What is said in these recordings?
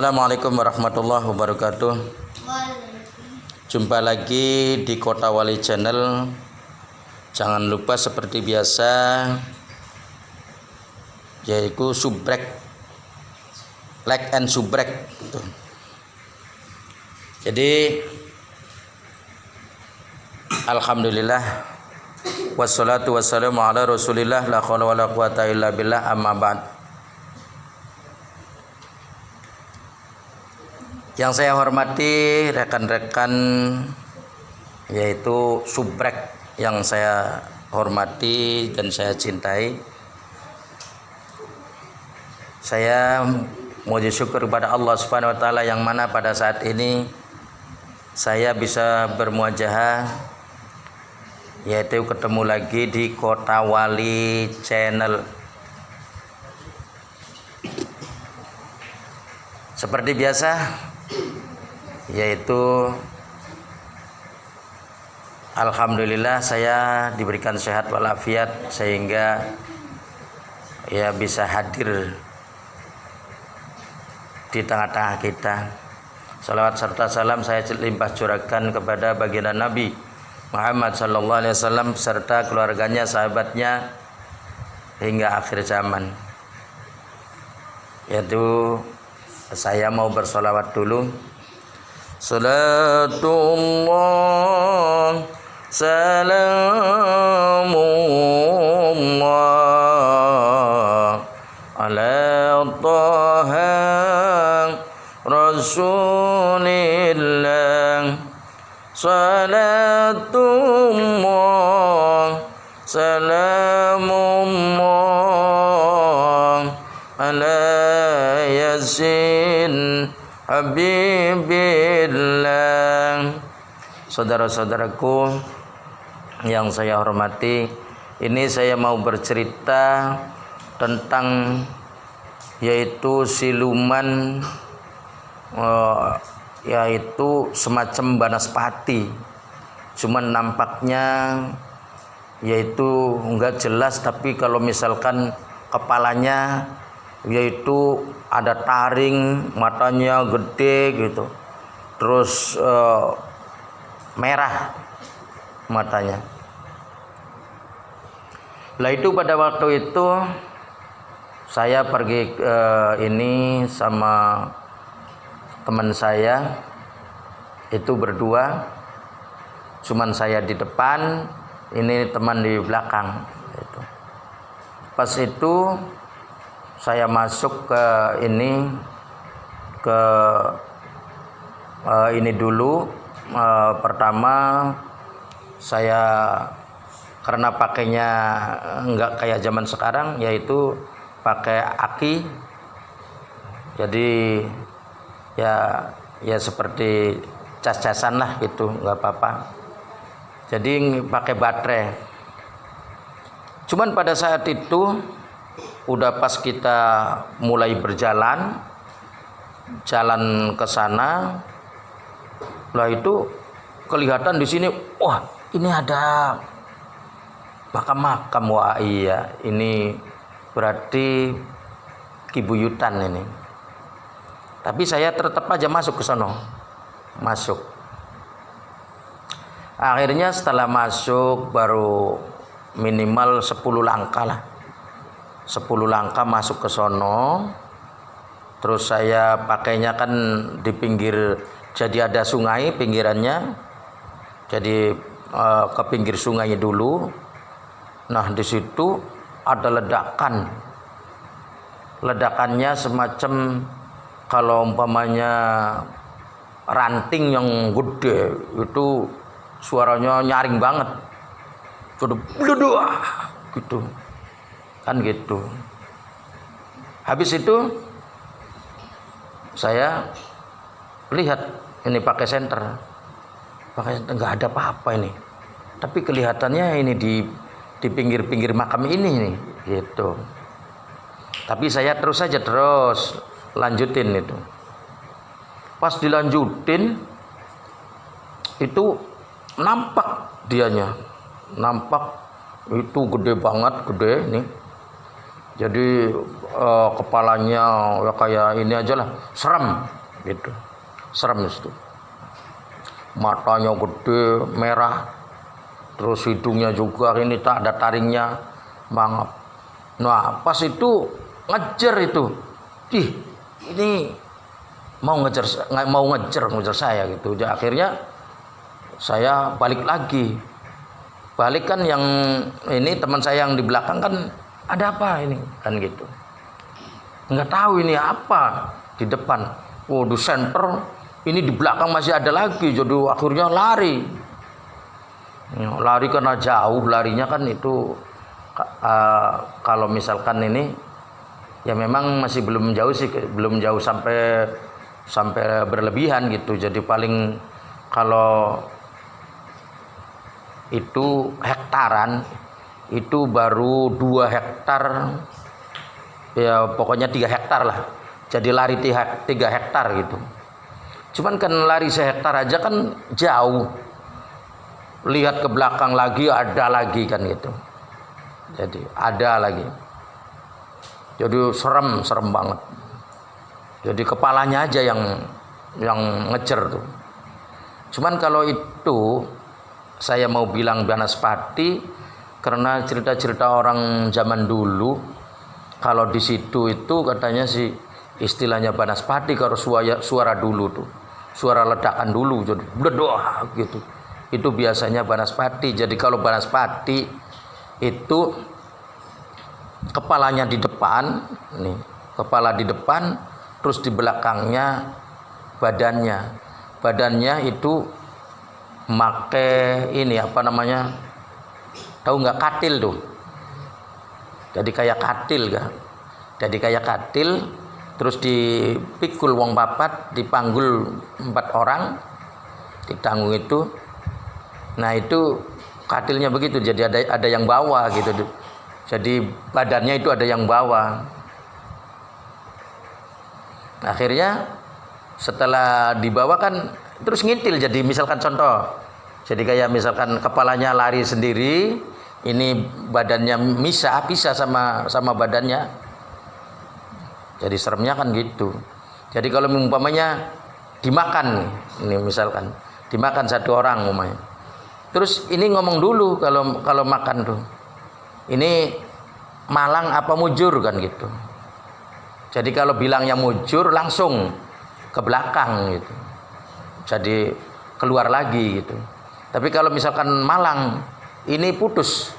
Assalamualaikum warahmatullahi wabarakatuh. Jumpa lagi di Kota Wali Channel. Jangan lupa seperti biasa, yaitu subrek, like and subrek. Jadi alhamdulillah wassalatu wassalamu ala rasulillah la haula wala quwata illa billah, amma ba'd. Yang saya hormati rekan-rekan, yaitu subrek yang saya hormati dan saya cintai. Saya muji syukur kepada Allah Subhanahu wa taala yang mana pada saat ini saya bisa bermuajahah, yaitu ketemu lagi di Kota Wali Channel. Seperti biasa, yaitu alhamdulillah saya diberikan sehat walafiat sehingga ya bisa hadir di tengah-tengah kita. Salawat serta salam saya limpah curahkan kepada baginda Nabi Muhammad sallallahu alaihi wasallam serta keluarganya, sahabatnya hingga akhir zaman. Yaitu saya mau bersolawat dulu. Salatullah salamullah ala taha rasulillah. Salatullah salamullah ala yasin habibillah. Saudara-saudaraku yang saya hormati, ini saya mau bercerita tentang yaitu siluman, yaitu semacam banaspati, cuman nampaknya yaitu enggak jelas, tapi kalau misalkan kepalanya yaitu ada taring, matanya gede gitu, terus merah matanya. Lah itu pada waktu itu saya pergi ini sama teman saya, itu berdua, cuman saya di depan, ini teman di belakang. Pas itu saya masuk ke ini dulu. Pertama saya karena pakainya enggak kayak zaman sekarang, yaitu pakai aki, jadi ya seperti cas-casan lah gitu, nggak apa-apa. Jadi pakai baterai. Cuman pada saat itu udah pas kita mulai jalan ke sana, lah itu kelihatan di sini, wah ini ada makam-makam. Wah iya, ini berarti kibuyutan ini. Tapi saya tetap aja masuk ke sana. Masuk. Akhirnya setelah masuk baru minimal 10 langkah lah. 10 langkah masuk ke sono. Terus saya pakainya kan di pinggir, jadi ada sungai pinggirannya. Jadi ke pinggir sungai dulu. Nah, di situ ada ledakan. Ledakannya semacam kalau umpamanya ranting yang gede, itu suaranya nyaring banget. Sudah gitu. Kan gitu. Habis itu saya lihat ini pakai senter nggak ada apa-apa ini, tapi kelihatannya ini di pinggir-pinggir makam ini nih gitu. Tapi saya terus lanjutin itu. Pas dilanjutin itu nampak itu gede banget, gede nih. Jadi kepalanya ya kayak ini aja lah, serem gitu, serem itu. Matanya gede, merah, terus hidungnya juga ini tak ada taringnya, mangap. Nah pas itu ngejar itu, ini mau ngejar saya gitu. Jadi akhirnya saya balik lagi. Balik kan yang ini teman saya yang di belakang kan, ada apa ini kan gitu. Nggak tahu ini apa di depan. Di center ini di belakang masih ada lagi. Jadi akhirnya lari. Lari karena jauh larinya kan itu kalau misalkan ini ya memang masih belum jauh sih, belum jauh sampai berlebihan gitu. Jadi paling kalau itu hektaran itu baru 2 hektar ya, pokoknya 3 hektar lah. Jadi lari 3 hektar gitu. Cuman kan lari sehektar aja kan jauh, lihat ke belakang lagi ada lagi kan gitu. Jadi ada lagi, jadi serem banget. Jadi kepalanya aja yang ngejar tuh. Cuman kalau itu saya mau bilang Banaspati karena cerita-cerita orang zaman dulu, kalau di situ itu katanya sih istilahnya Banaspati kalau suara dulu tuh, suara ledakan dulu, jadi bledok gitu. Itu biasanya Banaspati. Jadi kalau Banaspati itu kepalanya di depan, nih kepala di depan, terus di belakangnya badannya itu make ini apa namanya, tahu nggak, katil tuh. Jadi kayak katil kan, jadi kayak katil, terus dipikul wong papat, dipanggul 4 orang, ditanggung itu. Nah itu katilnya begitu, jadi ada yang bawa gitu. Jadi badannya itu ada yang bawa. Akhirnya setelah dibawa kan terus ngintil. Jadi misalkan contoh, jadi kayak misalkan kepalanya lari sendiri, ini badannya pisah sama badannya. Jadi seremnya kan gitu. Jadi kalau umpamanya dimakan, ini misalkan dimakan 1 orang umpamanya. Terus ini ngomong dulu kalau makan tuh, ini malang apa mujur kan gitu. Jadi kalau bilangnya mujur langsung ke belakang gitu, jadi keluar lagi gitu. Tapi kalau misalkan malang, ini putus,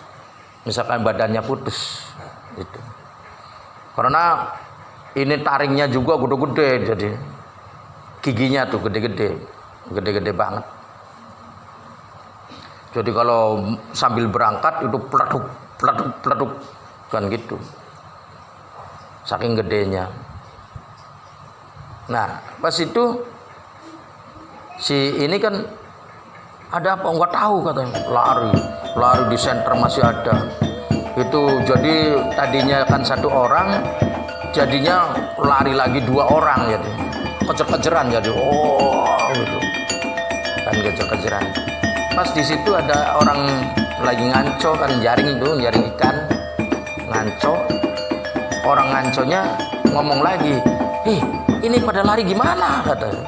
misalkan badannya putus gitu. Karena ini taringnya juga gede-gede, jadi giginya tuh gede-gede banget. Jadi kalau sambil berangkat itu pleduk kan gitu, saking gedenya. Nah pas itu si ini kan ada apa nggak tahu katanya, lari di senter masih ada itu. Jadi tadinya kan 1 orang, jadinya lari lagi 2 orang, jadi kejar-kejaran, jadi gitu kan, kejar-kejaran. Pas di situ ada orang lagi nganco kan, jaring ikan nganco. Orang nganconya ngomong lagi, ini pada lari gimana katanya.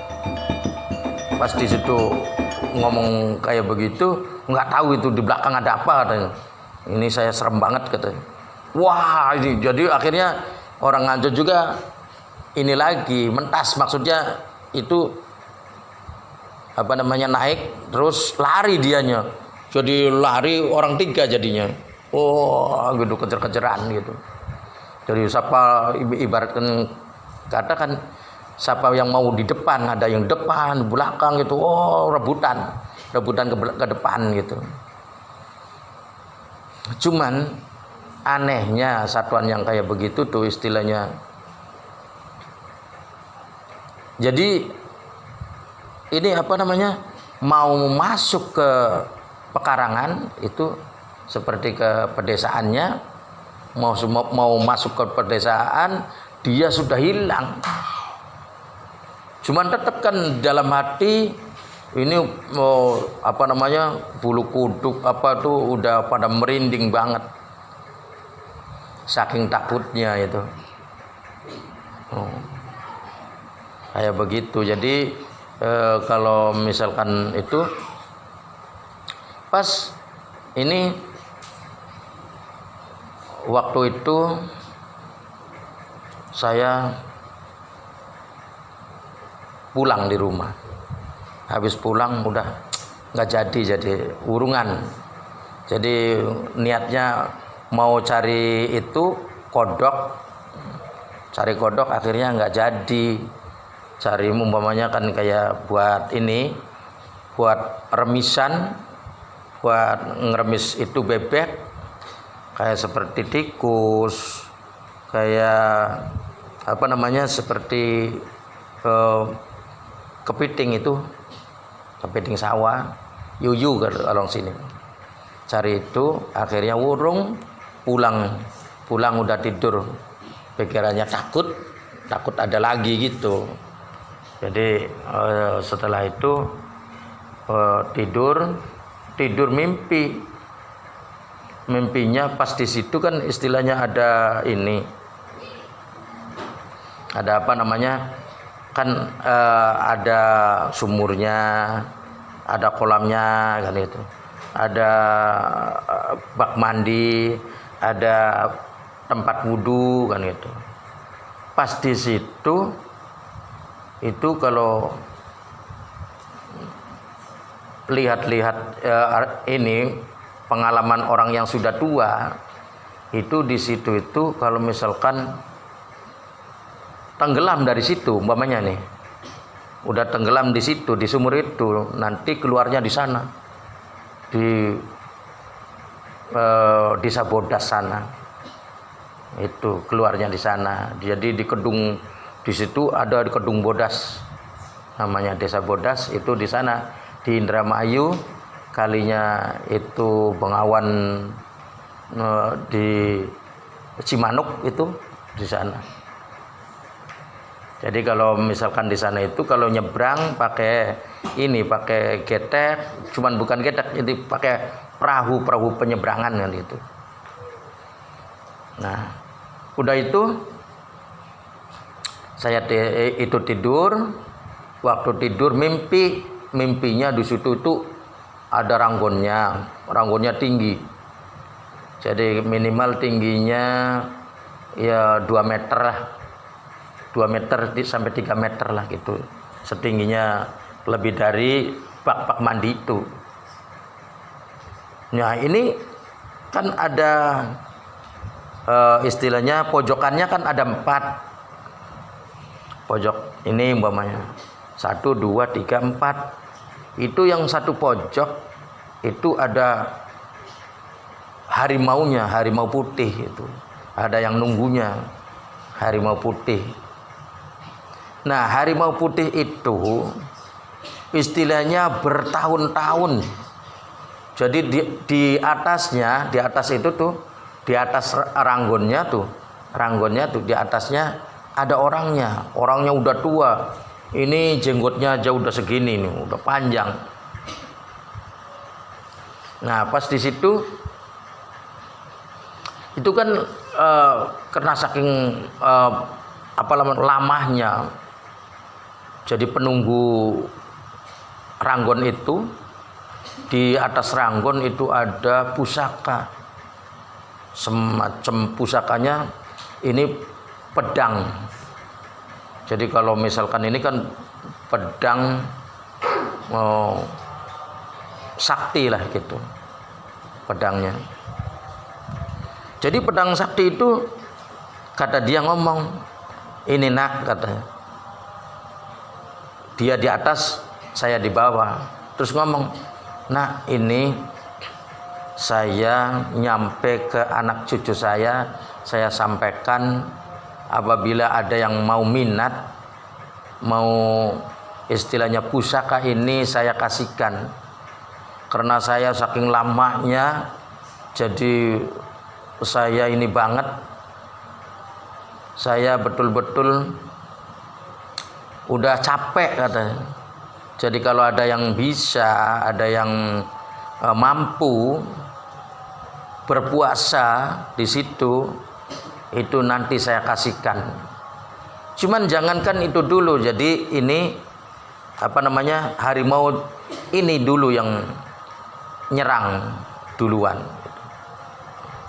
Pas di situ ngomong kayak begitu, nggak tahu itu di belakang ada apa katanya. Ini saya serem banget katanya. Wah ini jadi akhirnya orang nganco juga ini lagi mentas, maksudnya itu apa namanya, naik terus lari dianya. Jadi lari orang 3 jadinya. Gitu kejar-kejaran gitu. Jadi siapa ibaratkan katakan siapa yang mau di depan, ada yang depan, belakang gitu. Rebutan ke depan gitu. Cuman anehnya satuan yang kayak begitu tuh istilahnya. Jadi ini apa namanya, mau masuk ke pekarangan itu seperti ke pedesaannya, mau masuk ke pedesaan dia sudah hilang. Cuman tetap kan dalam hati ini apa namanya, bulu kuduk apa tuh udah pada merinding banget. saking takutnya itu. Kayak begitu. Jadi kalau misalkan itu pas ini waktu itu saya pulang di rumah. Habis pulang udah nggak jadi urungan. Jadi niatnya mau cari itu cari kodok akhirnya nggak jadi. Cari umpamanya kan kayak buat remisan, buat ngeremis itu bebek, kayak seperti tikus, kayak seperti kepiting itu, kepiting sawah, yuyu kalau sini. Cari itu akhirnya wurung, pulang udah tidur, pikirannya takut ada lagi gitu. Jadi setelah itu tidur mimpinya pas di situ kan istilahnya ada ada sumurnya, ada kolamnya kan itu, ada bak mandi, ada tempat wudhu kan gitu. Pas di situ itu kalau lihat-lihat ini pengalaman orang yang sudah tua itu di situ itu kalau misalkan tenggelam dari situ umpamanya nih, udah tenggelam di situ di sumur itu, nanti keluarnya di sana di desa Bodas sana, itu keluarnya di sana. Jadi di kedung di situ ada di Kedung Bodas, namanya desa Bodas itu di sana di Indramayu, kalinya itu Bengawan di Cimanuk itu di sana. Jadi kalau misalkan di sana itu kalau nyebrang pakai getek, cuman bukan getek, jadi pakai perahu penyeberangan kan itu. Nah, udah itu saya itu tidur. Waktu tidur mimpinya di situ itu ada ranggonnya tinggi. Jadi minimal tingginya ya 2 meter lah. 2 meter sampai 3 meter lah gitu. Setingginya lebih dari bak mandi itu. Nah, ini kan ada istilahnya pojokannya kan ada 4 pojok ini umpamanya 1, 2, 3, 4. Itu yang satu pojok itu ada harimau putih itu. Ada yang nunggunya harimau putih. Nah, harimau putih itu istilahnya bertahun-tahun. Jadi di atas itu tuh, di atas ranggonnya tuh di atasnya ada orangnya udah tua. Ini jenggotnya aja udah segini nih, udah panjang. Nah, pas di situ itu kan karena saking lamanya, jadi penunggu ranggon itu, di atas ranggon itu ada pusaka, semacam pusakanya ini pedang. Jadi kalau misalkan ini kan pedang sakti lah gitu pedangnya. Jadi pedang sakti itu kata dia ngomong, ini nak, katanya, dia di atas, saya di bawah. Terus ngomong, nah ini saya nyampe ke anak cucu saya sampaikan apabila ada yang mau minat, mau istilahnya pusaka ini saya kasihkan. Karena saya saking lamanya, jadi saya ini banget, saya betul-betul udah capek katanya. Jadi kalau ada yang bisa, ada yang mampu berpuasa di situ, itu nanti saya kasihkan. Cuman jangankan itu dulu, jadi ini harimau ini dulu yang nyerang duluan.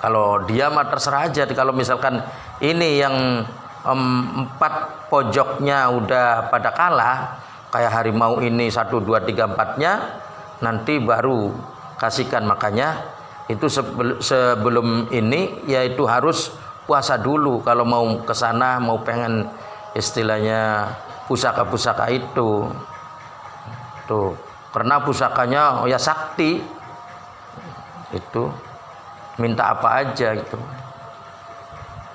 Kalau dia mah terserah aja. Kalau misalkan ini yang 4 pojoknya udah pada kalah, kayak harimau ini 1, 2, 3, 4-nya, nanti baru kasihkan. Makanya itu sebelum ini yaitu harus puasa dulu kalau mau ke sana, mau pengen istilahnya pusaka-pusaka itu tuh, karena pusakanya ya sakti itu, minta apa aja gitu.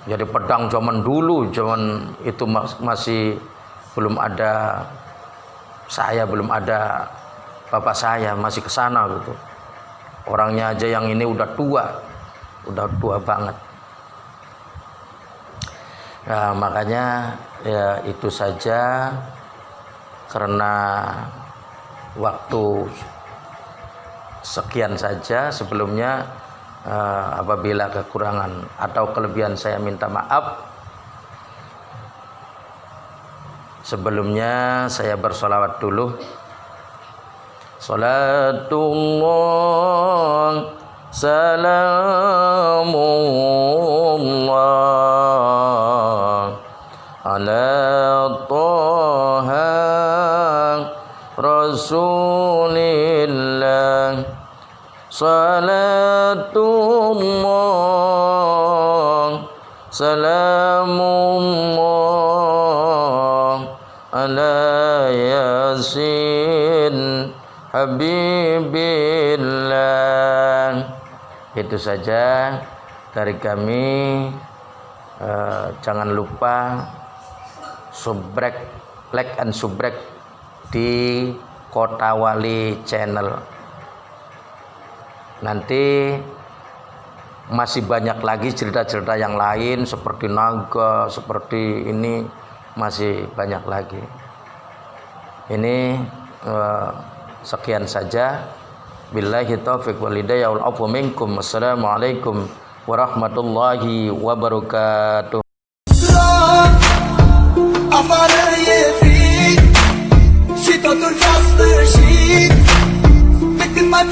Jadi pedang zaman dulu, zaman itu masih belum ada, saya belum ada, bapak saya masih ke sana gitu. Orangnya aja yang ini udah tua banget. Nah, makanya ya itu saja, karena waktu sekian saja. Sebelumnya apabila kekurangan atau kelebihan saya minta maaf. Sebelumnya saya bersolawat dulu. Salatullah salamullah ala Taha Rasulillah. Salatullah salamullah ala Yasin Habibillah. Itu saja dari kami. Jangan lupa subrek, like and subrek di Kota Wali channel. Nanti masih banyak lagi cerita-cerita yang lain seperti naga, seperti ini, masih banyak lagi. Ini sekian saja. Billahi taufiq wal hidayah wal afwu minkum. Assalamualaikum warahmatullahi wabarakatuh. Afarăie fric și totul s-a sfârșit pe când mai